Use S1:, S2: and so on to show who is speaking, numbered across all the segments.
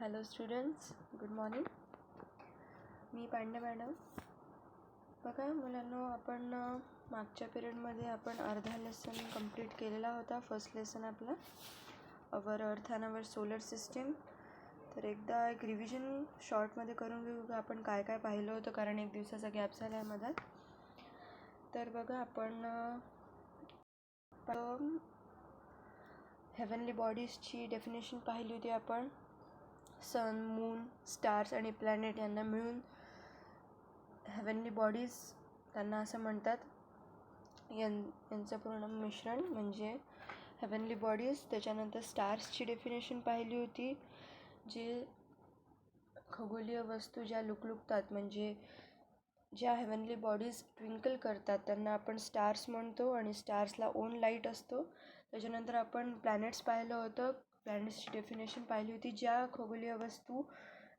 S1: Hello students, good morning. मी Pandey madam. बघा मुलांनो, आपण मागच्या पिरियडमध्ये आपण अर्धा लेसन कंप्लीट केलेला होता. फर्स्ट लेसन आपला अवर अर्थ अँड अवर सोलर सिस्टीम. तर एकदा एक रिव्हिजन शॉर्टमध्ये करून घेऊ का आपण काय काय पाहिलं होतं, कारण एक दिवसाचा गॅप झाला आहे मधात. तर बघा, आपण हेवनली बॉडीजची डेफिनेशन पाहिली होती. आपण सन, मून, स्टार्स आणि प्लॅनेट यांना मिळून हेवनली बॉडीज त्यांना असं म्हणतात. यांचं पूर्ण मिश्रण म्हणजे हेवनली बॉडीज. त्याच्यानंतर स्टार्सची डेफिनेशन पाहिली होती, जे खगोलीय वस्तू ज्या लुकलुकतात, म्हणजे ज्या हेवनली बॉडीज ट्विंकल करतात त्यांना आपण स्टार्स म्हणतो, आणि स्टार्सला ओन लाईट असतो. त्याच्यानंतर आपण प्लॅनेट्स पाहिलं होतं. प्लॅनेट्सची डेफिनेशन पाहिली होती, ज्या खगोलीय वस्तू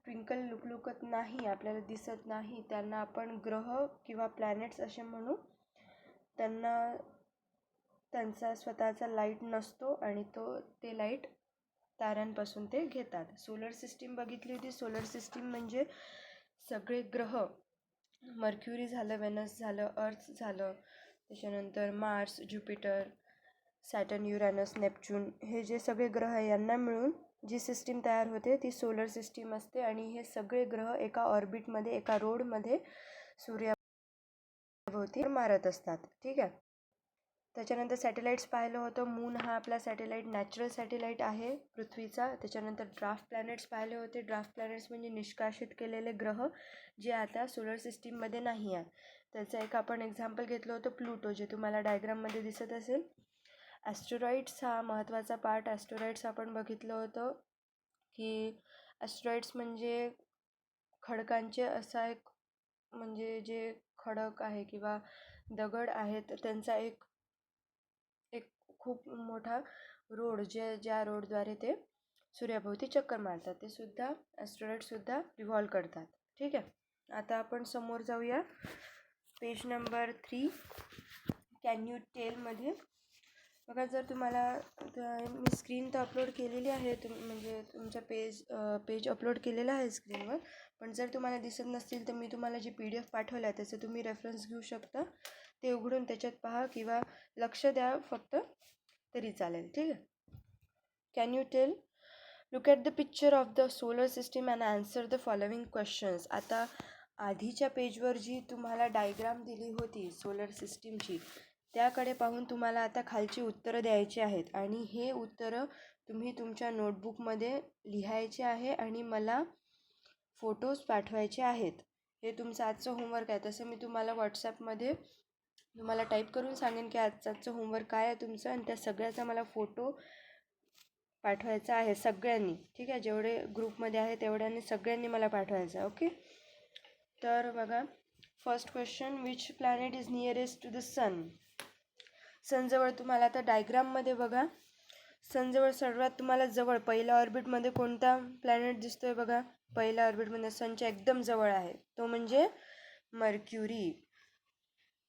S1: ट्विंकल लुकलुकत नाही, आपल्याला दिसत नाही, त्यांना आपण ग्रह किंवा प्लॅनेट्स असे म्हणू. त्यांचा स्वतःचा लाईट नसतो आणि ते लाईट ताऱ्यांपासून ते घेतात. सोलर सिस्टीम बघितली होती. सोलर सिस्टीम म्हणजे सगळे ग्रह, मर्क्युरी झालं, वेनस झालं, अर्थ झालं, त्याच्यानंतर मार्स, ज्युपिटर, सॅटर्न, युरॅनस, नेपच्यून, हे जे सगळे ग्रह आहे यांना मिळून जी सिस्टीम तयार होते ती सोलर सिस्टीम असते. आणि हे सगळे ग्रह एका ऑर्बिटमध्ये, एका रोडमध्ये सूर्याभोवती मारत असतात. ठीक आहे. त्याच्यानंतर सॅटेलाइट्स पाहिलं होतं. मून हा आपला सॅटेलाइट, नॅचरल सॅटेलाइट आहे पृथ्वीचा. त्याच्यानंतर ड्राफ्ट प्लॅनेट्स पाहिले होते. ड्राफ्ट प्लॅनेट्स म्हणजे निष्कासित केलेले ग्रह जे आता सोलर सिस्टीममध्ये नाही आहे. त्याचं एक आपण एक्झाम्पल घेतलं होतं, प्लुटो, जे तुम्हाला डायग्राममध्ये दिसत असेल. ॲस्ट्रॉइड्स हा महत्त्वाचा पार्ट. ॲस्ट्रॉइड्स आपण बघितलं होतं की ॲस्ट्रॉइड्स म्हणजे खडकांचे असा एक, म्हणजे जे खडक आहे किंवा दगड आहेत त्यांचा एक खूप मोठा रोड, ज्या रोडद्वारे ते सूर्याभोवती चक्कर मारतात, ते सुद्धा ॲस्ट्रॉइड्ससुद्धा रिव्हॉल्व करतात. ठीक आहे. आता आपण समोर जाऊया. पेज नंबर 3 कॅन यू टेलमध्ये बघा. जर तुम्हाला मी स्क्रीन तर अपलोड केलेली आहे, म्हणजे तुमच्या पेज अपलोड केलेला आहे स्क्रीनवर, पण जर तुम्हाला दिसत नसतील तर मी तुम्हाला जी PDF पाठवलं आहे त्याचं तुम्ही रेफरन्स घेऊ शकता. ते उघडून त्याच्यात पहा किंवा लक्ष द्या फक्त तरी चालेल. ठीक आहे. Can you tell, look at the picture of the solar system and answer the following questions. आता आधीच्या पेजवर जी तुम्हाला डायग्राम दिली होती सोलर सिस्टीमची, त्याकडे पाहून तुम्हाला आता खालची उत्तरं द्यायची आहेत, आणि हे उत्तरं तुम्ही तुमच्या नोटबुकमध्ये लिहायचे आहे आणि मला फोटोज पाठवायचे आहेत. हे तुमचं आजचं होमवर्क आहे. तसं मी तुम्हाला व्हॉट्सॲपमध्ये तुम्हाला टाईप करून सांगेन की आजचं होमवर्क काय आहे तुमचं, आणि त्या सगळ्याचा मला फोटो पाठवायचा आहे सगळ्यांनी. ठीक आहे. जेवढे ग्रुपमध्ये आहे तेवढ्यांनी सगळ्यांनी मला पाठवायचं आहे. ओके. तर बघा, first question, which planet is nearest to the sun. सनजवळ तुम्हाला आता डायग्राममध्ये बघा, सनजवळ सर्वात तुम्हाला जवळ पहिल्या ऑर्बिटमध्ये कोणता प्लॅनेट दिसतोय बघा. पहिल्या ऑर्बिटमध्ये सनच्या एकदम जवळ आहे तो म्हणजे मर्क्युरी.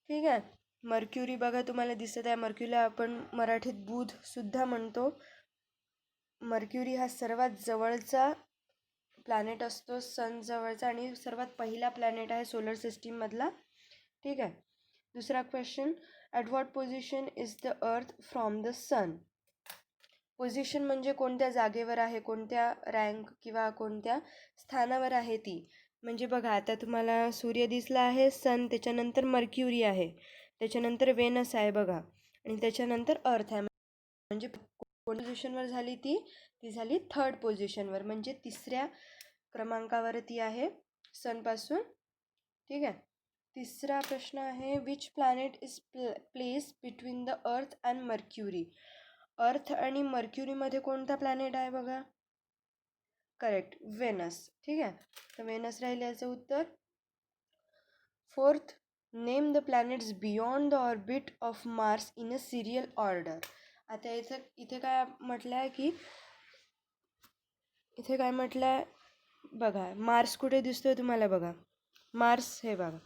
S1: ठीक आहे. मर्क्युरी बघा तुम्हाला दिसत आहे. मर्क्युरीला आपण मराठीत बुध सुद्धा म्हणतो. मर्क्युरी हा सर्वात जवळचा प्लॅनेट असतो सन जवळचा, आणि सर्वात पहिला प्लॅनेट आहे सोलर सिस्टीममधला. ठीक आहे. दुसरा question, at what position is the earth from the sun. Position म्हणजे कोणत्या जागेवर आहे, कोणत्या रँक किंवा कोणत्या स्थानावर आहे ती. म्हणजे बघा, आता तुम्हाला सूर्य दिसला आहे, सन, त्याच्यानंतर मर्क्युरी आहे, त्याच्यानंतर वेनस आहे बघा, आणि त्याच्यानंतर अर्थ आहे. म्हणजे कोणत्या पोझिशनवर झाली ती झाली थर्ड पोझिशनवर, म्हणजे तिसऱ्या क्रमांकावर ती आहे सनपासून. ठीक आहे. तिसरा प्रश्न आहे, which planet is place between the earth and mercury. अर्थ आणि मर्क्युरीमध्ये कोणता प्लॅनेट आहे बघा. करेक्ट, वेनस. ठीक आहे. तर वेनस राहील याचं उत्तर. Fourth, name the planets beyond the orbit of Mars in a serial order. आता इथे काय म्हटलं आहे की, इथे काय म्हटलं आहे बघा, मार्स कुठे दिसतोय तुम्हाला बघा. मार्स हे बघा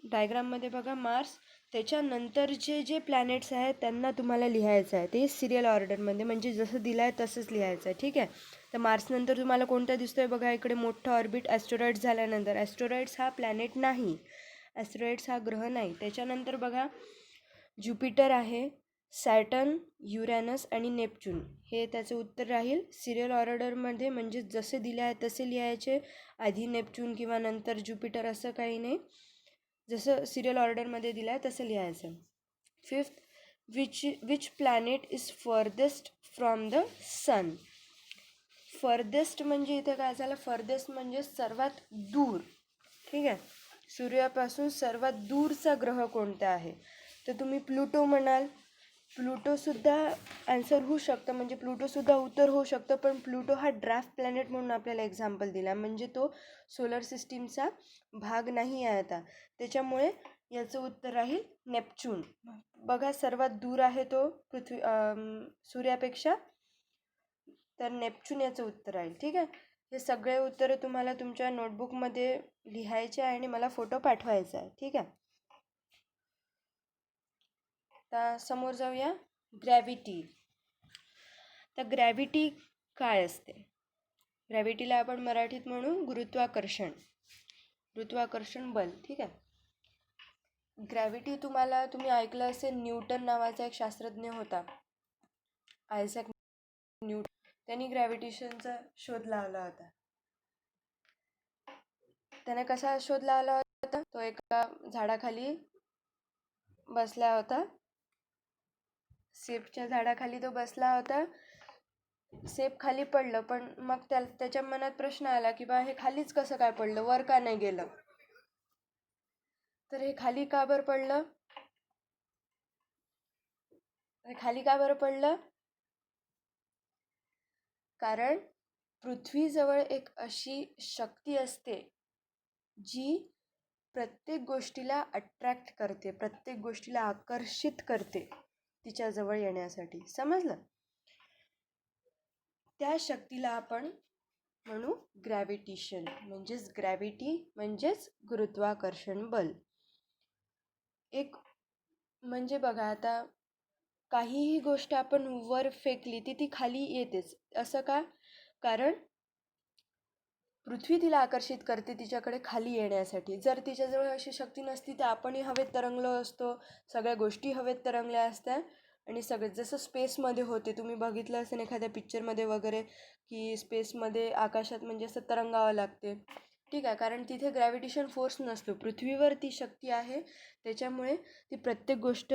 S1: डायग्राममध्ये बघा, मार्स, त्याच्यानंतरचे जे प्लॅनेट्स आहेत त्यांना तुम्हाला लिहायचं आहे, ते सिरियल ऑर्डरमध्ये, म्हणजे जसं दिलं आहे तसंच लिहायचं आहे. ठीक आहे. तर मार्सनंतर तुम्हाला कोणता दिसतो आहे बघा, इकडे मोठं ऑर्बिट ॲस्ट्रॉइड्स झाल्यानंतर. ॲस्ट्रॉइड्स हा प्लॅनेट नाही, ॲस्ट्रॉइड्स हा ग्रह नाही. त्याच्यानंतर बघा ज्युपिटर आहे, सॅटर्न, युरॅनस आणि नेपच्यून. हे त्याचं उत्तर राहील सिरियल ऑर्डरमध्ये, म्हणजे जसे दिले आहे तसे लिहायचे, आधी नेपच्यून किंवा नंतर ज्युपिटर असं काही नाही, जसं सिरियल ऑर्डरमध्ये दिलं आहे तसं लिहायचं. Fifth, which planet is farthest from the sun. Farthest म्हणजे इथे काय झालं, फर्देस्ट म्हणजे सर्वात दूर. ठीक आहे. सूर्यापासून सर्वात दूरचा ग्रह कोणता आहे, तर तुम्ही प्लुटो म्हणाल. प्लुटोसुद्धा आन्सर होऊ शकतं, म्हणजे प्लुटोसुद्धा उत्तर होऊ शकतं, पण प्लुटो हा ड्राफ्ट प्लॅनेट म्हणून आपल्याला एक्झाम्पल दिला, म्हणजे तो सोलर सिस्टीमचा भाग नाही आहे आता. त्याच्यामुळे याचं उत्तर राहील नेपच्यून. बघा सर्वात दूर आहे तो सूर्यापेक्षा, तर नेपच्यून याचं उत्तर राहील. ठीक आहे. हे सगळे उत्तरं तुम्हाला तुमच्या नोटबुकमध्ये लिहायचे आहे आणि मला फोटो पाठवायचा आहे. ठीक आहे. आता समोर जाऊया, ग्रॅव्हिटी. तर ग्रॅव्हिटी काय असते? ग्रॅव्हिटीला आपण मराठीत म्हणू गुरुत्वाकर्षण, गुरुत्वाकर्षण बल. ठीक आहे. ग्रॅव्हिटी तुम्ही ऐकलं असेल, न्यूटन नावाचा एक शास्त्रज्ञ होता, आयझॅक न्यूटन. त्यांनी ग्रॅव्हिटेशनचा शोध लावला होता. त्याने कसा शोध लावला होता, तो एका झाडाखाली बसला होता, सेबच्या झाडाखाली तो बसला होता. सेब खाली पडलं, पण मग त्याच्या मनात प्रश्न आला की बा हे खालीच कसं काय पडलं, वर का नाही गेलं. तर हे खाली का बरं पडलं, खाली का बरं पडलं, कारण पृथ्वीजवळ एक अशी शक्ती असते जी प्रत्येक गोष्टीला अट्रॅक्ट करते, प्रत्येक गोष्टीला आकर्षित करते तिच्याजवळ येण्यासाठी. समजलं? त्या शक्तीला आपण म्हणू ग्रॅव्हिटेशन, म्हणजेच ग्रॅव्हिटी म्हणजेच गुरुत्वाकर्षण बल. एक म्हणजे बघा, आता काहीही गोष्ट आपण वर फेकली ती खाली येतेच. असं का? कारण पृथ्वी तिला आकर्षित करते तिच्याकडे खाली येण्यासाठी. जर तिच्याजवळ अशी शक्ती नसती तर आपणही हवेत तरंगलो असतो, सगळ्या गोष्टी हवेत तरंगल्या असत्या. आणि सगळे जसं स्पेसमध्ये होते, तुम्ही बघितलं असेल एखाद्या पिक्चरमध्ये वगैरे, की स्पेसमध्ये आकाशात म्हणजे असं तरंगावं लागते. ठीक आहे. कारण तिथे ग्रॅव्हिटेशन फोर्स नसतो, पृथ्वीवर ती शक्ती आहे, त्याच्यामुळे ती प्रत्येक गोष्ट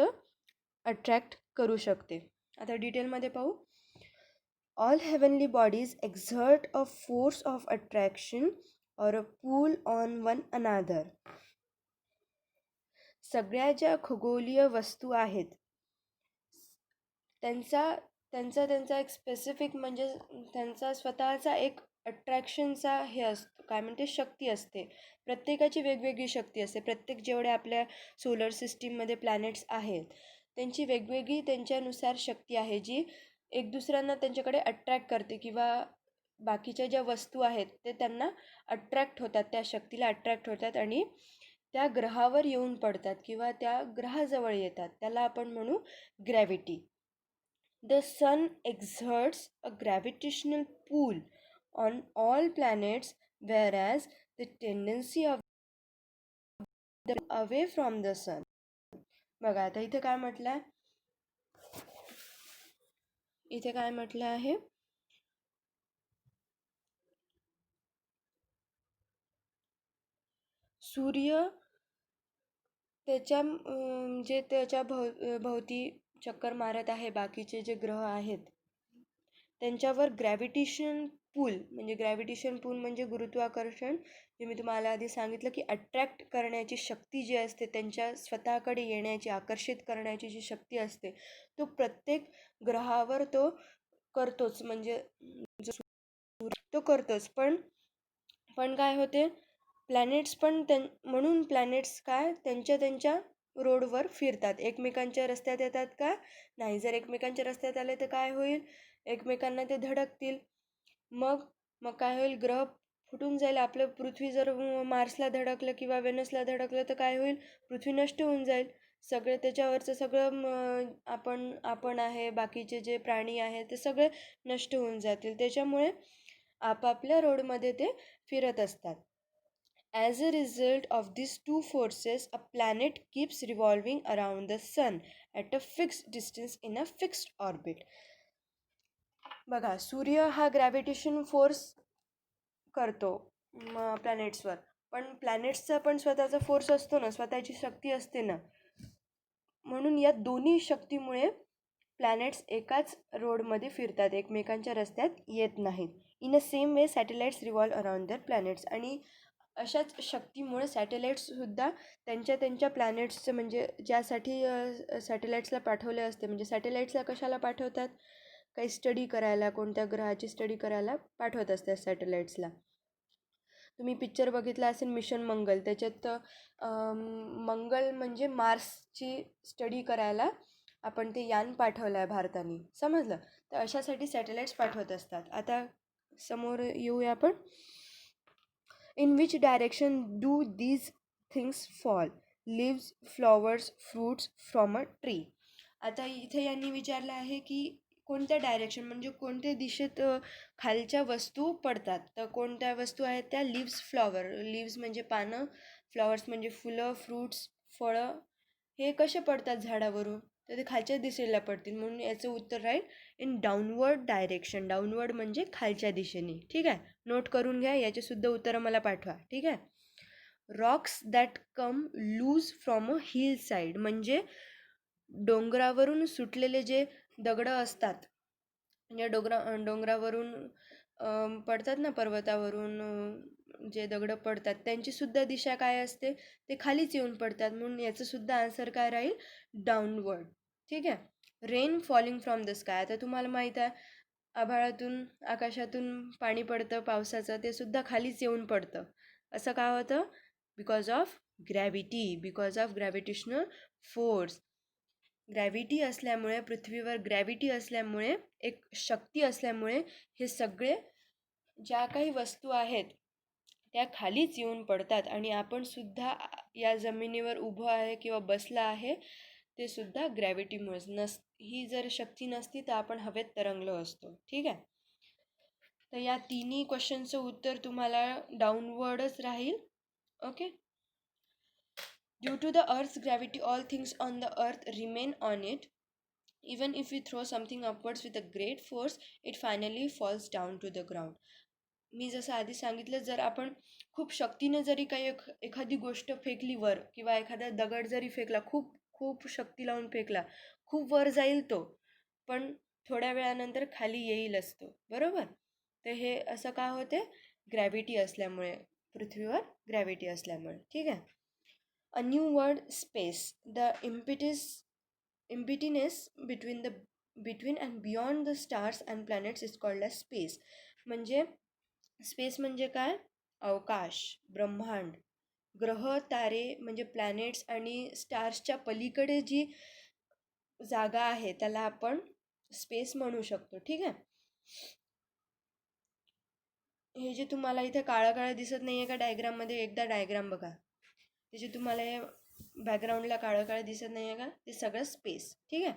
S1: अट्रॅक्ट करू शकते. आता डिटेलमध्ये पाहू. All heavenly bodies exert a force of attraction or a pull on one another. सगळ्या ज्या खगोलीय वस्तू आहेत त्यांचा एक स्पेसिफिक, म्हणजे त्यांचा स्वतःचा एक अट्रॅक्शनचा हे असतो, काय म्हणते, शक्ती असते. प्रत्येकाची वेगवेगळी शक्ती असते. प्रत्येक जेवढ्या आपल्या सोलर सिस्टीममध्ये प्लॅनेट्स आहेत त्यांची वेगवेगळी त्यांच्यानुसार शक्ती आहे, जी एक दुसऱ्यांना त्यांच्याकडे अट्रॅक्ट करते, किंवा बाकीच्या ज्या वस्तू आहेत ते त्यांना अट्रॅक्ट होतात, त्या शक्तीला अट्रॅक्ट होतात आणि त्या ग्रहावर येऊन पडतात किंवा त्या ग्रहाजवळ येतात. त्याला आपण म्हणू gravity. The sun exerts a gravitational pull on all planets, whereas the tendency of them away from the sun. बघा आता इथे काय म्हटलं आहे, इथे काय म्हटलं आहे, सूर्य त्याच्या भोवती चक्कर मारत आहे, बाकीचे जे ग्रह आहेत त्यांच्यावर ग्रॅव्हिटेशन पूल, म्हणजे ग्रॅव्हिटेशन पूल म्हणजे गुरुत्वाकर्षण, जे मी तुम्हाला आधी सांगितलं की अट्रॅक्ट करण्याची शक्ती जी असते, त्यांच्या स्वतःकडे येण्याची, आकर्षित करण्याची जी शक्ती असते, तो प्रत्येक ग्रहावर तो करतोच, म्हणजे तो करतोच. पण काय होते, प्लॅनेट्स पण म्हणून प्लॅनेट्स काय त्यांच्या रोडवर फिरतात, एकमेकांच्या रस्त्यात येतात का नाही. जर एकमेकांच्या रस्त्यात आले तर काय होईल, एकमेकांना ते धडकतील, मग काय होईल, ग्रह फुटून जाईल. आपलं पृथ्वी जर मार्सला धडकलं किंवा वेनसला धडकलं तर काय होईल, पृथ्वी नष्ट होऊन जाईल. सगळे त्याच्यावरचं सगळं आपण आहे, बाकीचे जे प्राणी आहे ते सगळे नष्ट होऊन जातील. त्याच्यामुळे आपापल्या रोडमध्ये ते फिरत असतात. As a result of these two forces a planet keeps revolving around the sun at a fixed distance in a fixed orbit. बघा, सूर्य हा ग्रॅव्हिटेशन फोर्स करतो प्लॅनेट्सवर, पण प्लॅनेट्सचा पण स्वतःचा फोर्स असतो ना, स्वतःची शक्ती असते ना. म्हणून या दोन्ही शक्तीमुळे प्लॅनेट्स एकाच रोडमध्ये फिरतात, एकमेकांच्या रस्त्यात येत नाहीत. In a same way satellites revolve around their planets. आणि अशाच शक्तीमुळे सॅटेलाइट्ससुद्धा त्यांच्या त्यांच्या प्लॅनेट्सचं, म्हणजे ज्यासाठी सॅटेलाइट्सला पाठवले असते, म्हणजे सॅटेलाइट्सला कशाला पाठवतात, काही स्टडी करायला, कोणत्या ग्रहाची स्टडी करायला पाठवत असतात सॅटेलाइट्सला. तुम्ही पिक्चर बघितला असेल मिशन मंगल, त्याच्यात मंगल म्हणजे मार्सची स्टडी करायला आपण ते यान पाठवलं आहे भारताने, समजलं. तर अशासाठी सॅटेलाइट्स पाठवत असतात. आता समोर येऊया आपण. In which direction do these things fall? Leaves, flowers, fruits from a tree. आता इथे यांनी विचारलं आहे की कोणत्या डायरेक्शन म्हणजे कोणत्या दिशेत खालच्या वस्तू पडतात. तर कोणत्या वस्तू आहेत त्या? Lives, flower. लिव्स म्हणजे पानं, फ्लॉवर्स म्हणजे फुलं, फ्रूट्स फळं. हे कसे पडतात झाडावरून? तर ते खालच्या दिशेला पडतील, म्हणून याचं उत्तर राहील इन डाऊनवर्ड डायरेक्शन. डाऊनवर्ड म्हणजे खालच्या दिशेने. ठीक आहे, नोट करून घ्या, याचेसुद्धा उत्तरं मला पाठवा. ठीक आहे. Rocks that come loose from a hill side म्हणजे डोंगरावरून सुटलेले जे दगडं असतात, म्हणजे डोंगरावरून पडतात ना, पर्वतावरून जे दगडं पडतात त्यांचीसुद्धा दिशा काय असते? ते खालीच येऊन पडतात, म्हणून याचंसुद्धा आन्सर काय राहील? डाऊनवर्ड. ठीक आहे. Rain falling from the sky. आता तुम्हाला माहीत आहे, आभाळातून, आकाशातून पाणी पडतं पावसाचं, ते सुद्धा खालीच येऊन पडतं. असं का होतं? Because of gravity, because of gravitational force. Gravity असल्यामुळे, पृथ्वीवर ग्रॅव्हिटी असल्यामुळे, एक शक्ती असल्यामुळे हे सगळे ज्या काही वस्तू आहेत त्या खालीच येऊन पडतात. आणि आपण सुद्धा या जमिनीवर उभं आहे किंवा बसला आहे ते सुद्धा ग्रॅव्हिटीमुळेच. ही जर शक्ती नसती तर आपण हवेत तरंगलो असतो. ठीक आहे. तर या तिन्ही क्वेश्चनचं उत्तर तुम्हाला डाऊनवर्डच राहील. Okay. Due to the earth's gravity, all things on the earth remain on it. Even if we throw something upwards with a great force, it finally falls down to the ground. मी जसं आधी सांगितलं, जर आपण खूप शक्तीने जरी काही एखादी गोष्ट फेकली वर, किंवा एखादा दगड जरी फेकला, खूप खूप शक्ती लावून फेकला, खूप वर जाईल तो, पण थोड्या वेळानंतर खाली येईलच तो. बरोबर. तर हे असं का होते? ग्रॅव्हिटी असल्यामुळे, पृथ्वीवर ग्रॅव्हिटी असल्यामुळे. ठीक आहे. A new word, space. The emptiness between and beyond the stars and planets is called as space. म्हणजे स्पेस म्हणजे काय? अवकाश, ब्रह्मांड, ग्रह, तारे म्हणजे प्लॅनेट्स आणि स्टार्सच्या पलीकडे जी जागा आहे त्याला आपण स्पेस म्हणू शकतो. ठीक आहे. हे जे तुम्हाला इथे काळं काळं दिसत नाही आहे का डायग्राममध्ये, एकदा डायग्राम बघा. ते जे तुम्हाला हे बॅकग्राऊंडला काळं काळं दिसत नाही आहे का, ते सगळं स्पेस. ठीक आहे.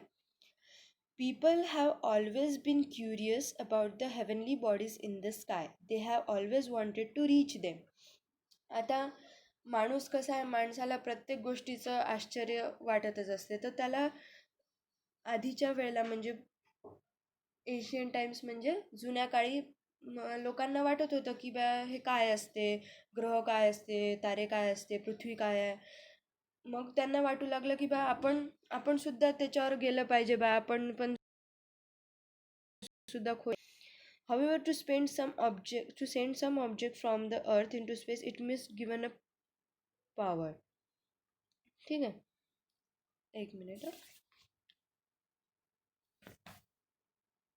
S1: People have always been curious about the heavenly bodies in the sky. They have always wanted to reach them. आता माणूस कसा आहे, माणसाला प्रत्येक गोष्टीचं आश्चर्य वाटतच असते. तर त्याला आधीच्या वेळेला म्हणजे एशियन टाइम्स म्हणजे जुन्या काळी लोकांना वाटत होतं की बा हे काय असते, ग्रह काय असते, तारे काय असते, पृथ्वी काय आहे. मग त्यांना वाटू लागलं की बा आपण सुद्धा त्याच्यावर गेलं पाहिजे, बा आपण पण सुद्धा However, to send some object from the earth into space, it must given a power. ठीक आहे. एक minute.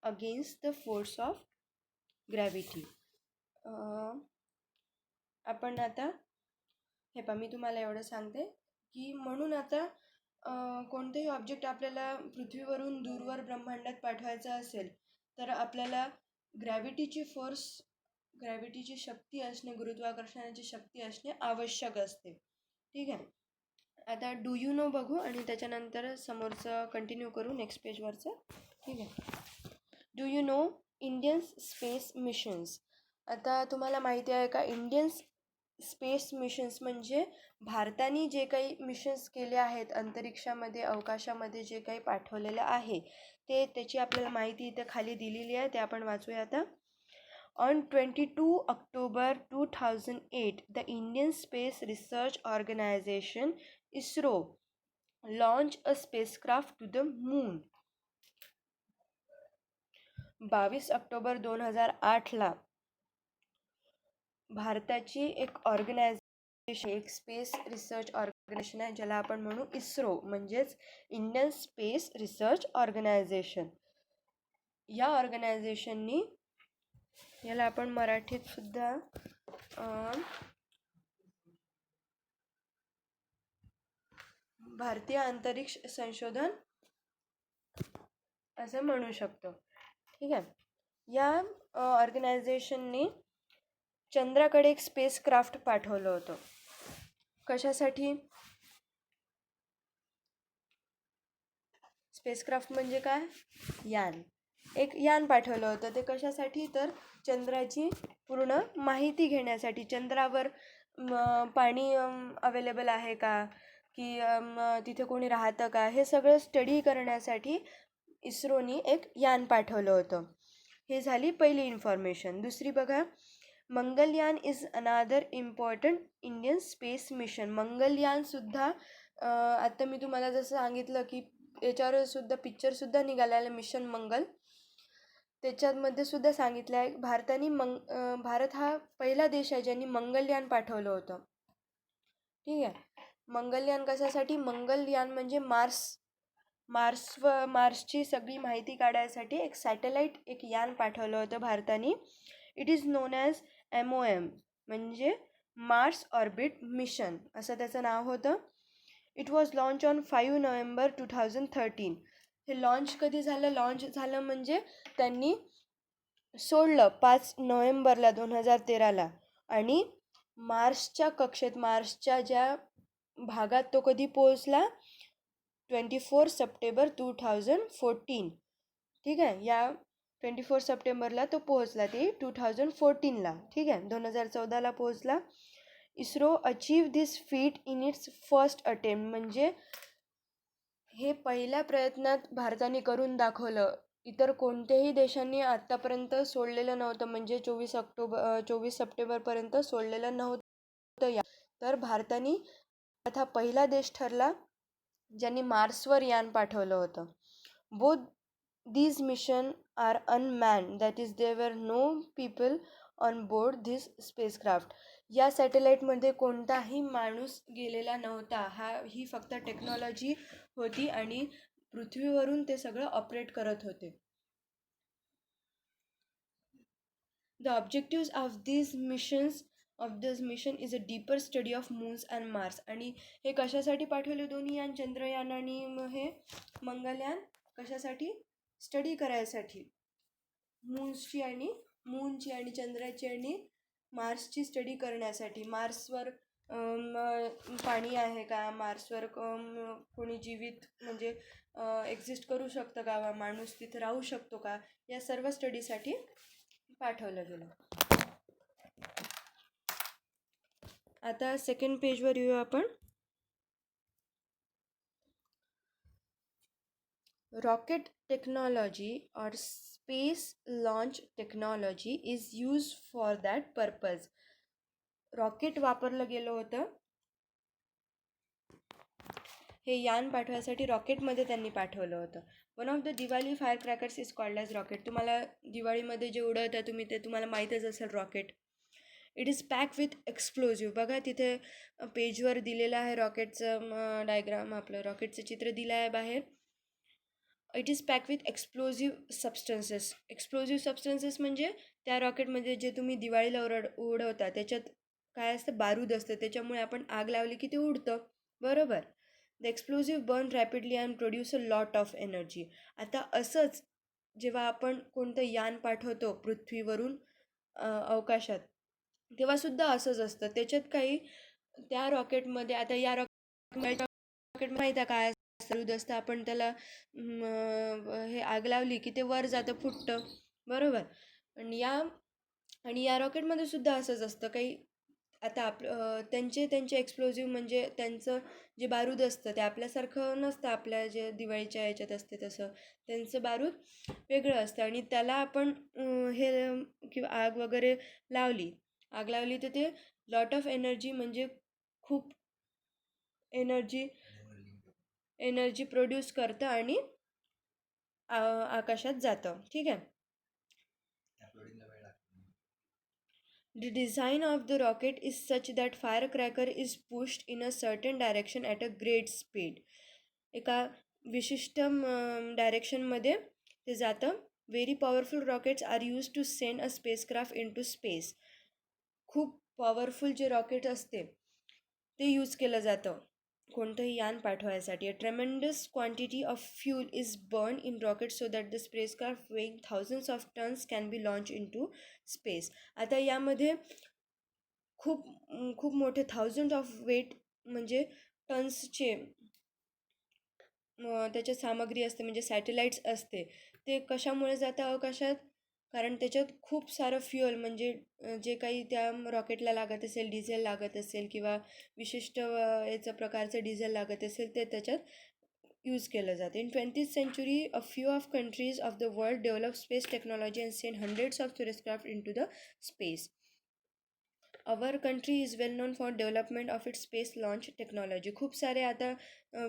S1: Against the force of gravity. आपण आता हे पहा, मी तुम्हाला एवढं सांगते की म्हणून आता कोणतेही ऑब्जेक्ट आपल्याला पृथ्वीवरून दूरवर ब्रह्मांडात पाठवायचं असेल तर आपल्याला ग्रॅव्हिटीची शक्ती असणे, गुरुत्वाकर्षणाची शक्ती असणे आवश्यक असते. ठीक आहे. आता डू यू नो बघू आणि त्याच्यानंतर समोरचं कंटिन्यू करू नेक्स्ट पेजवरचं. ठीक आहे. Do you know Indian space missions. आता तुम्हाला माहिती आहे का इंडियन स्पेस मिशन्स म्हणजे भारताने जे काही मिशन्स केले आहेत अंतरिक्षामध्ये अवकाशामध्ये जे काही पाठवलेलं आहे ते त्याची आपल्याला माहिती इथं खाली दिलेली आहे, ते आपण वाचूया आता. On 22 October 2008, the Indian Space Research Organization ISRO launched a spacecraft to the moon. 22 October 2008ला भारताची एक ऑर्गनायझेशन, एक स्पेस रिसर्च ऑर्गनायझेशन आहे ज्याला आपण म्हणू इस्रो, म्हणजेच इंडियन स्पेस रिसर्च ऑर्गनायझेशन. या ऑर्गनायझेशननी, याला आपण मराठीत सुद्धा भारतीय अंतरिक्ष संशोधन असं म्हणू शकतो. ठीक आहे. या ऑर्गनायझेशनने चंद्राकडे एक स्पेस क्राफ्ट पाठवलं होतं. कशासाठी? स्पेसक्राफ्ट म्हणजे काय? यान. एक यान पाठवलं होतं. ते कशासाठी? तर चंद्राची पूर्ण माहिती घेण्यासाठी. चंद्रावर पाणी अवेलेबल आहे का, की तिथे कोणी राहतं का, हे सगळं स्टडी करण्यासाठी इस्रोनी एक यान पाठवलं होतं. हे झाली पहिली इन्फॉर्मेशन. दुसरी बघा, Mangalyaan is another important Indian space mission. मंगलयानसुद्धा आता मी तुम्हाला जसं सांगितलं की याच्यावर सुद्धा पिक्चरसुद्धा निघालेलं मिशन मंगल, त्याच्यामध्ये सुद्धा सांगितलं आहे भारताने भारत हा पहिला देश आहे ज्यांनी मंगलयान पाठवलं होतं. ठीक आहे. मंगलयान कशासाठी? मंगलयान म्हणजे मार्सची सगळी माहिती काढायसाठी एक सॅटेलाईट, एक यान पाठवलं होतं भारताने. It is non as MOM म्हणजे मार्स ऑर्बिट मिशन असं त्याचं नाव होतं. It was launch on 5 November 2013. हे लॉन्च कधी झालं? लॉन्च झालं म्हणजे त्यांनी सोडलं 5 नोव्हेंबरला 2013ला. आणि मार्सच्या कक्षेत, मार्सच्या ज्या भागात तो कधी पोहोचला? 24 सप्टेंबर 2014. ठीक आहे. या 24 सप्टेंबरला तो पोहोचला, ते 2014ला. ठीक आहे. 2014ला पोहोचला. ISRO achieve this feet in its first attempt म्हणजे हे पहिल्या प्रयत्नात भारताने करून दाखवलं. इतर कोणत्याही देशांनी आत्तापर्यंत सोडलेलं नव्हतं, म्हणजे 24 सप्टेंबरपर्यंत सोडलेलं नव्हतं. तर भारताने हा पहिला देश ठरला ज्यांनी मार्सवर यान पाठवलं होतं. Both these mission are unmanned, that is there were no people on board this spacecraft. या सॅटेलाईटमध्ये कोणताही माणूस गेलेला नव्हता. ही फक्त टेक्नॉलॉजी होती आणि पृथ्वीवरून ते सगळं ऑपरेट करत होते. The objectives of this mission is a deeper study of moons and Mars. आणि हे कशासाठी पाठवले दोन्ही यान, चंद्रयान आणि हे मंगलयान? कशासाठी? स्टडी करायसाठी. मूनची आणि चंद्राची आणि मार्सची स्टडी करण्यासाठी. मार्सवर पाणी आहे का, मार्सवर कोणी जीवित म्हणजे एक्झिस्ट करू शकतं का, माणूस तिथे राहू शकतो का, या सर्व स्टडीसाठी पाठवलं गेलं. आता सेकंड पेजवर येऊ आपण. रॉकेट टेक्नॉलॉजी और space launch technology is use for that purpose. Rocket वापरलं गेलं होतं. हे यान पाठवायसाठी रॉकेटमध्ये त्यांनी पाठवलं होतं. One of the Diwali fire crackers is called as rocket. तुम्हाला दिवाळीमध्ये जे उडवता ते तुम्हाला माहीतच असेल rocket. It is pack with explosive. बघा तिथे पेजवर दिलेलं आहे रॉकेटचं डायग्राम, आपलं रॉकेटचं चित्र दिलं आहे बाहेर. It is pack with explosive substances. Explosive substances म्हणजे त्या रॉकेटमध्ये जे तुम्ही दिवाळीला उडवता त्याच्यात काय असतं? बारूद असतं. त्याच्यामुळे आपण आग लावली की ते उडतं, बरोबर. The explosive burn rapidly and produce a lot of energy. आता असंच जेव्हा आपण कोणतं यान पाठवतो पृथ्वीवरून अवकाशात, तेव्हासुद्धा असंच असतं. त्याच्यात काही त्या रॉकेटमध्ये, आता या रॉकेटमध्ये माहिती आहे काय बारूद असतं, आपण त्याला हे आग लावली की ते वर जातं, फुटतं, बरोबर. आणि या रॉकेटमध्ये सुद्धा असंच असतं काही. आता त्यांचे एक्सप्लोजिव्ह म्हणजे त्यांचं जे बारूद असतं ते आपल्यासारखं नसतं, आपल्या जे दिवाळीच्या याच्यात असते तसं. त्यांचं बारूद वेगळं असतं आणि त्याला आपण हे किंवा आग लावली तर ते लॉट ऑफ एनर्जी, म्हणजे खूप एनर्जी प्रोड्यूस करतं आणि आकाशात जातं, ठीक आहे. The design of the rocket is such that firecracker is pushed in a certain direction at a great speed. एका विशिष्ट डायरेक्शनमध्ये ते जातं. Very powerful rockets are use to send a spacecraft into space. खूप powerful जे rocket असते ते use केलं जातं कोणतंही यान पाठवायसाठी. A tremendous quantity of fuel is burn in rocket so that the spacecraft weighing thousands of tons can be launch into space. आता यामध्ये खूप खूप मोठे थाउजंड ऑफ वेट म्हणजे टन्सचे त्याच्यात सामग्री असते, म्हणजे सॅटेलाइट्स असते. ते कशामुळे जातं अवकाशात? कारण त्याच्यात खूप सारं फ्युअल, म्हणजे जे काही त्या रॉकेटला लागत असेल, डिझेल लागत असेल किंवा विशिष्ट याचं प्रकारचं डिझेल लागत असेल, ते त्याच्यात यूज केलं जातं. In 20th century a few of countries of the world developed space technology and sent hundreds of spacecraft into the space. Our country is well non for development of its space launch technology. खूप सारे आता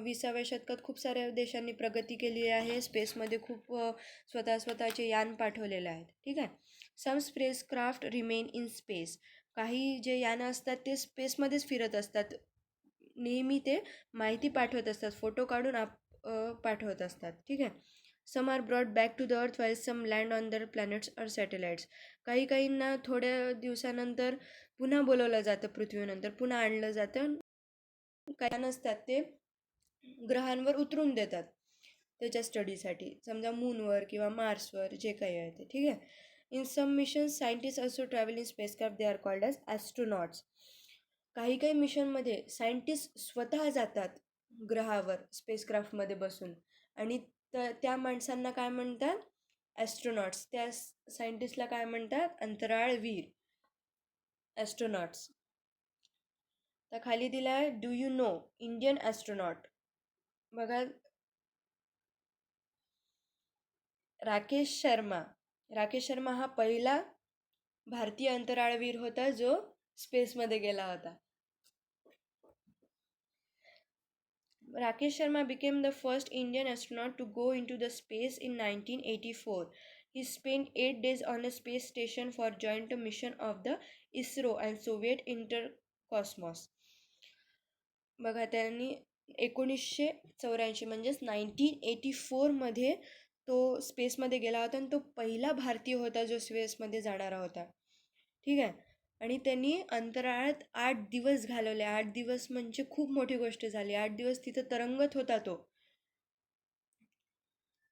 S1: 20व्या शतकात खूप साऱ्या देशांनी प्रगती केली आहे. स्पेसमध्ये खूप स्वतःचे यान पाठवलेले आहेत, ठीक आहे. सम स्पेसक्राफ्ट रिमेन इन स्पेस. काही जे यानं असतात ते स्पेसमध्येच फिरत असतात, नेहमी ते माहिती पाठवत असतात, फोटो काढून पाठवत असतात, ठीक आहे. Some are brought back to the earth while some land on their planets और सॅटेलाइट्स. काहींना थोड्या दिवसानंतर पुन्हा बोलवलं जातं, पृथ्वीनंतर पुन्हा आणलं जातं. काही नसतात ते ग्रहांवर उतरून देतात त्याच्या स्टडीसाठी, समजा मूनवर किंवा मार्सवर जे काही आहे ते, ठीक आहे. In some mission scientist also travel in spacecraft, they are called as astronauts. काही मिशनमध्ये सायंटिस्ट स्वतः जातात ग्रहावर स्पेसक्राफ्टमध्ये बसून, आणि त्या माणसांना काय म्हणतात? ॲस्ट्रोनॉट्स. त्या सायंटिस्टला काय म्हणतात? अंतराळवीर, ॲस्ट्रोनॉट्स. तर खाली दिला आहे, do you know Indian astronaut. बघा, राकेश शर्मा हा पहिला भारतीय अंतराळवीर होता जो स्पेसमध्ये गेला होता. Rakesh Sharma became the first Indian astronaut to go into the space in 1984. He spent 8 days on a space station for joint mission of the ISRO and Soviet Intercosmos. बघा, त्यांनी 1984 म्हणजेच 1984मध्ये तो स्पेसमध्ये गेला होता आणि तो पहिला भारतीय होता जो स्पेसमध्ये जाणारा होता, ठीक आहे. आणि त्यांनी अंतराळात 8 दिवस घालवले. 8 दिवस म्हणजे खूप मोठी गोष्ट झाली. 8 दिवस तिथं तरंगत होता तो.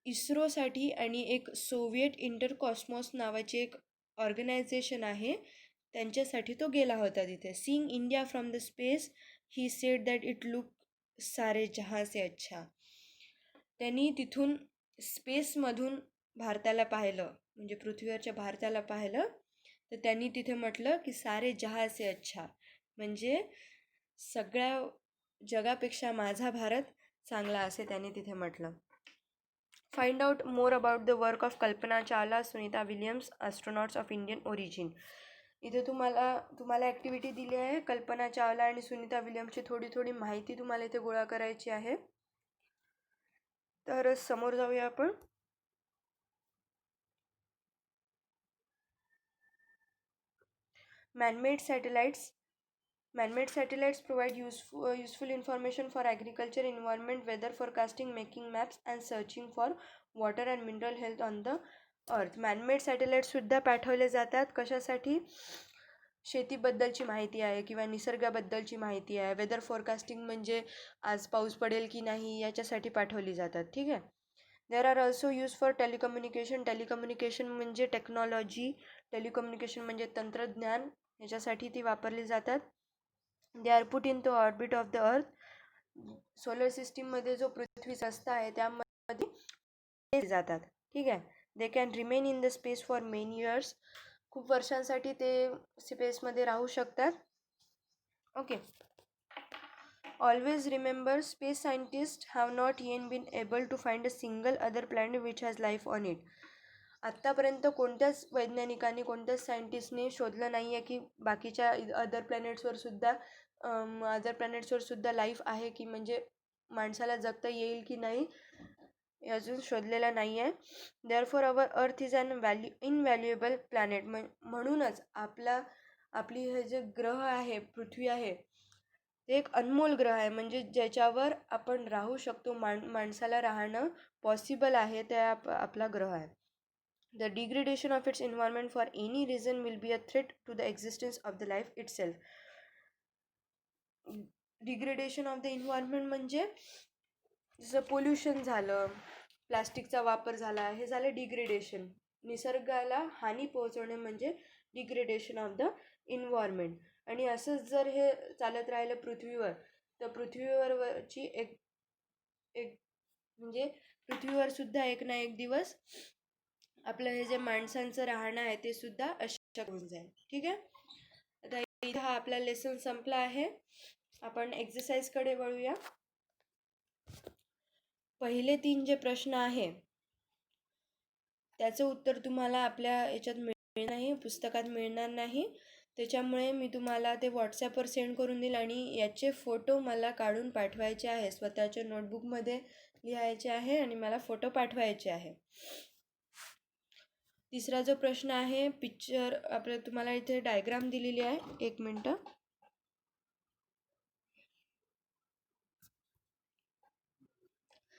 S1: इस्रोसाठी आणि एक सोव्हिएट इंटरकॉस्मॉस नावाची एक ऑर्गनायझेशन आहे, त्यांच्यासाठी तो गेला होता तिथे. Seeing India from the space, he said that it look सारे जहां से अच्छा. त्यांनी तिथून स्पेसमधून भारताला पाहिलं, म्हणजे पृथ्वीवरच्या भारताला पाहिलं, तर त्यांनी तिथे म्हटलं की सारे जहां से अच्छा, म्हणजे सगळ्या जगापेक्षा माझा भारत चांगला, असे त्यांनी तिथे म्हटलं. Find out more about the work of Kalpana Chawla, Sunita Williams, astronauts of Indian origin. इथे तुम्हाला ॲक्टिव्हिटी दिली आहे. कल्पना चावला आणि सुनीता विलियम्सची थोडी माहिती तुम्हाला इथे गोळा करायची आहे. तर समोर जाऊया आपण. Man-made satellites provide useful information for agriculture, environment, weather forecasting, making maps and searching for water and mineral health on the earth. Man-made satellites सुद्धा पाठवले जातात. कशासाठी? शेतीबद्दलची माहिती आहे किंवा निसर्गाबद्दलची माहिती आहे. वेदर फोरकास्टिंग म्हणजे आज पाऊस पडेल की नाही याच्यासाठी पाठवली जातात, ठीक आहे. There are also use for telecommunication म्हणजे टेक्नॉलॉजी, टेलिकम्युनिकेशन म्हणजे तंत्रज्ञान, याच्यासाठी ती वापरली जातात. They are put in the orbit of the earth. Solar सिस्टीममध्ये जो पृथ्वीचा रस्ता आहे त्यामध्ये जातात. ठीक आहे. They can remain in the space for many years. खूप वर्षांसाठी ते स्पेसमध्ये राहू शकतात. Okay. Always remember, space scientists have not yet been able to find a single other planet which has life on it. आत्तापर्यंत कोणत्याच वैज्ञानिकांनी, कोणत्याच सायंटिस्टने शोधलं नाही आहे की बाकीच्या अदर प्लॅनेट्सवर सुद्धा लाईफ आहे की, म्हणजे माणसाला जगता येईल की नाही हे अजून शोधलेलं नाही आहे. Therefore our earth is an invaluable planet. म्हणूनच आपली हे जे ग्रह आहे, पृथ्वी आहे, ते एक अनमोल ग्रह आहे, म्हणजे ज्याच्यावर आपण राहू शकतो, माणसाला राहणं पॉसिबल आहे, ते आपला ग्रह आहे. The degradation of its environment for any reason will be a threat to the existence of the life itself. Degradation of the environment म्हणजे जसं पोल्युशन झालं, प्लास्टिकचा वापर झाला, हे झालं डिग्रेडेशन. निसर्गाला हानी पोहोचवणे म्हणजे डिग्रेडेशन ऑफ द एन्व्हायरमेंट. आणि असंच जर हे चालत राहिलं पृथ्वीवर, तर पृथ्वीवरची एक म्हणजे पृथ्वीवर सुद्धा एक ना एक दिवस आपलं हे जे माणसांचं राहणं आहे ते सुद्धा अशक्य होऊन जाईल. ठीक आहे. आता इथं हा आपला लेसन संपला आहे. आपण एक्सरसाइजकडे वळूया. पहिले 3 जे प्रश्न आहे त्याचं उत्तर तुम्हाला आपल्या याच्यात मिळणार नाही, पुस्तकात मिळणार नाही. त्याच्यामुळे मी तुम्हाला ते व्हॉट्सॲपवर सेंड करून देईल आणि याचे फोटो मला काढून पाठवायचे आहे. स्वतःच्या नोटबुकमध्ये लिहायचे आहे आणि मला फोटो पाठवायचे आहे. तिसरा जो प्रश्न आहे, पिक्चर तुम्हाला इथे डायग्राम दिलेली आहे. 1 मिनटं.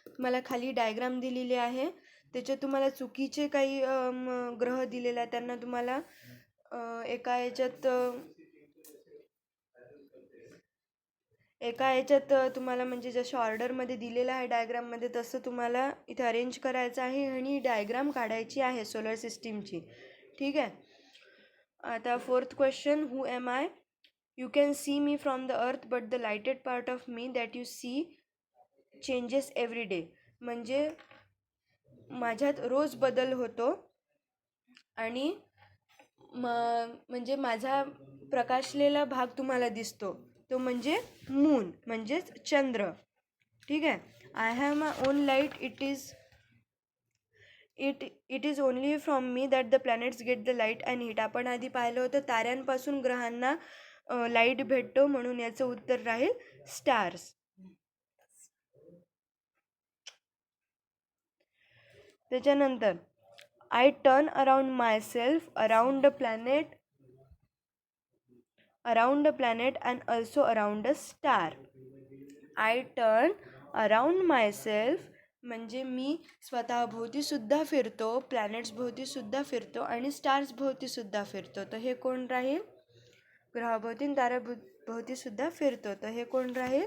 S1: तुम्हाला खाली डायग्राम दिलेली आहे. त्याच्यात तुम्हाला चुकीचे काही ग्रह दिलेले आहेत, त्यांना तुम्हाला एका याच्यात तुम्हाला म्हणजे जसं ऑर्डरमध्ये दिलेलं आहे डायग्राममध्ये तसं तुम्हाला इथे अरेंज करायचं आहे आणि डायग्राम काढायची आहे सोलर सिस्टीमची. ठीक आहे. आता 4th question, who am I? You can see me from the earth but the lighted part of me that you see changes every day. म्हणजे माझ्यात रोज बदल होतो आणि म्हणजे माझा प्रकाशलेला भाग तुम्हाला दिसतो, तो म्हणजे मून, म्हणजेच चंद्र. ठीक आहे. I have my own light. It is only from me that the planets get the light and heat. आपण आधी पाहिलं होतं ताऱ्यांपासून ग्रहांना लाईट भेटतो, म्हणून याचं उत्तर राहील स्टार्स. त्याच्यानंतर I turn around my self around a planet and also around a star. I turn around my self म्हणजे मी स्वतःभोवती सुद्धा फिरतो, प्लॅनेट्स भोवती सुद्धा फिरतो आणि स्टार्स भोवती सुद्धा फिरतो. तर हे कोण राहील? ग्रहाभोवती ताऱ्याभोवती सुद्धा फिरतो, तर हे कोण राहील?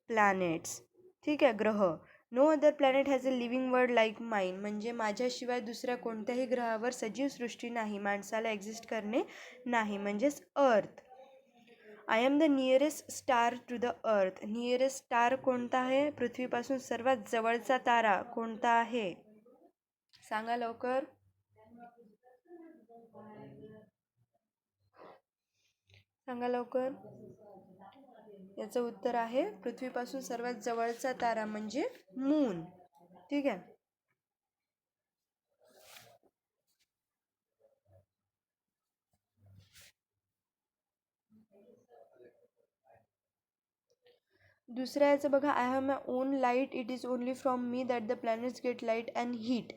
S1: प्लॅनेट्स. ठीक आहे, ग्रह. No other planet has a living world like mine. म्हणजे माझ्याशिवाय दुसऱ्या कोणत्याही ग्रहावर सजीव सृष्टी नाही, माणसाला एक्झिस्ट करणे नाही, म्हणजेच earth. I am the nearest star to the earth. Nearest star कोणता आहे? पृथ्वीपासून सर्वात जवळचा तारा कोणता आहे? सांगा लवकर. सांगा लवकर. याचं उत्तर आहे पृथ्वीपासून सर्वात जवळचा तारा म्हणजे मून. ठीक आहे. दुसऱ्या याचं बघा, I have my own light. It is only from me that the planets get light and heat.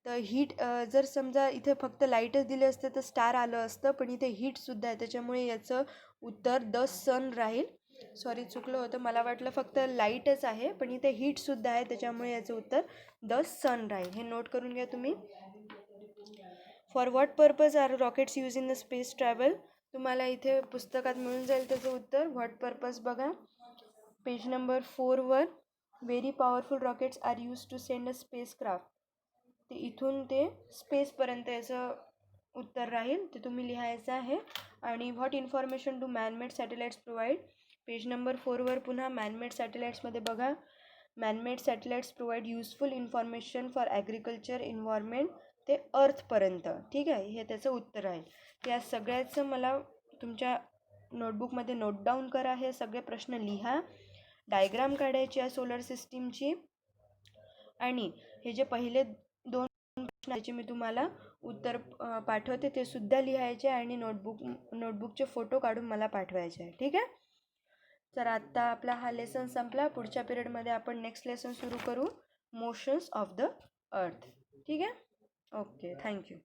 S1: तर हीट जर समजा इथे फक्त लाईटच दिले असते तर स्टार आलं असतं, पण इथे हीटसुद्धा आहे, त्याच्यामुळे याचं उत्तर द सन राहील. सॉरी, चुकलं होतं, मला वाटलं फक्त लाईटच आहे, पण इथे हीटसुद्धा आहे, त्याच्यामुळे याचं उत्तर द सन राहील. हे नोट करून घ्या तुम्ही. For what purpose are rockets use in the space travel? तुम्हाला इथे पुस्तकात मिळून जाईल त्याचं उत्तर. व्हॉट पर्पज बघा पेज नंबर 4 वर. Very powerful rockets are use to send a spacecraft. ते इथून ते स्पेसपर्यंत याचं उत्तर राहील, ते तुम्ही लिहायचं आहे. आणि what information do manmade satellites provide? Page number 4वर पुन्हा मॅनमेड सॅटेलाइट्समध्ये बघा, manmade satellites provide useful information for agriculture, environment ते अर्थपर्यंत. ठीक आहे, हे त्याचं उत्तर आहे. या सगळ्याचं मला तुमच्या नोटबुकमध्ये नोट डाऊन करा, हे सगळे प्रश्न लिहा, डायग्राम काढायची आहे सोलर सिस्टीमची, आणि हे जे पहिले 2 प्रश्नाचे मी तुम्हाला उत्तर पाठवते ते सुद्धा लिहायचे आणि नोटबुकचे फोटो काढून मला पाठवायचे आहे. ठीक आहे. तर आत्ता आपला हा लेसन संपला. पुढच्या पिरियडमध्ये आपण नेक्स्ट लेसन सुरू करू, मोशन्स ऑफ द अर्थ. ठीक आहे. Okay, thank you.